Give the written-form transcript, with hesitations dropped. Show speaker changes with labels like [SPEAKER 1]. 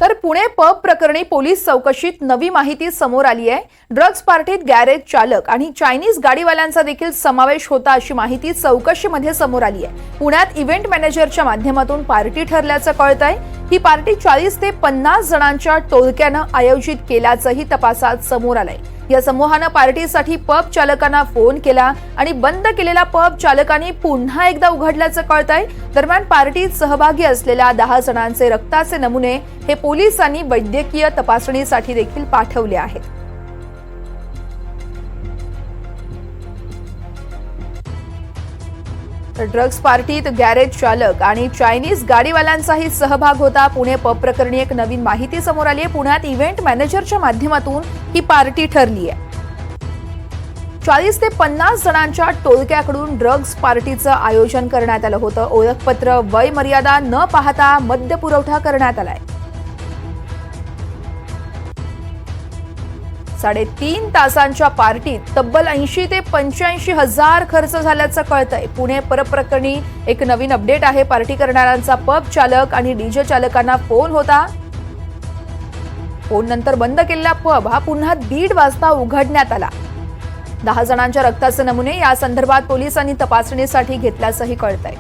[SPEAKER 1] तर पुणे पब प्रकरणी पोलीस चौकशीत नवी माहिती समोर आली आहे। ड्रग्ज पार्टीत गॅरेज चालक आणि चायनीज गाडीवाल्यांचा देखील समावेश होता अशी माहिती चौकशीमध्ये समोर आली आहे। पुण्यात इव्हेंट मॅनेजरच्या माध्यमातून पार्टी ठरल्याचं कळतंय। ही पार्टी 40 ते 50 जणांच्या टोळक्यानं आयोजित केल्याचंही तपासात समोर आलंय। या समूहानं पार्टीसाठी पब चालकांना फोन केला आणि बंद केलेला पब चालकांनी पुन्हा एकदा उघडल्याचं कळतंय। दरम्यान पार्टीत सहभागी असलेल्या 10 जणांचे रक्ताचे नमुने हे पोलिसांनी वैद्यकीय तपासणीसाठी देखील पाठवले आहेत। ड्रग्ज पार्टीत गॅरेज चालक आणि चायनीज गाडीवाल्यांचाही सहभाग होता। पुणे पब प्रकरणी एक नवीन माहिती समोर आली आहे। पुण्यात इव्हेंट मॅनेजरच्या माध्यमातून ही पार्टी ठरली आहे। 40 ते 50 जणांच्या टोळक्याकडून ड्रग्ज पार्टीचं आयोजन करण्यात आलं होतं। ओळखपत्र, वय मर्यादा न पाहता मद्य पुरवठा करण्यात आलाय। 3.5 तासांच्या पार्टीत तब्बल 80 ते 85 हजार खर्च झाल्याचं कळतंय। पुणे प्रकरणी एक नवीन अपडेट आहे। पार्टी करणाऱ्यांचा पब चालक आणि डीजे चालकांना फोन होता। फोन नंतर बंद केलेला पब हा पुन्हा 1:30 वाजता उघडण्यात आला। 10 जणांच्या रक्ताचे नमुने या संदर्भात पोलिसांनी तपासणीसाठी घेतल्याचंही कळतंय।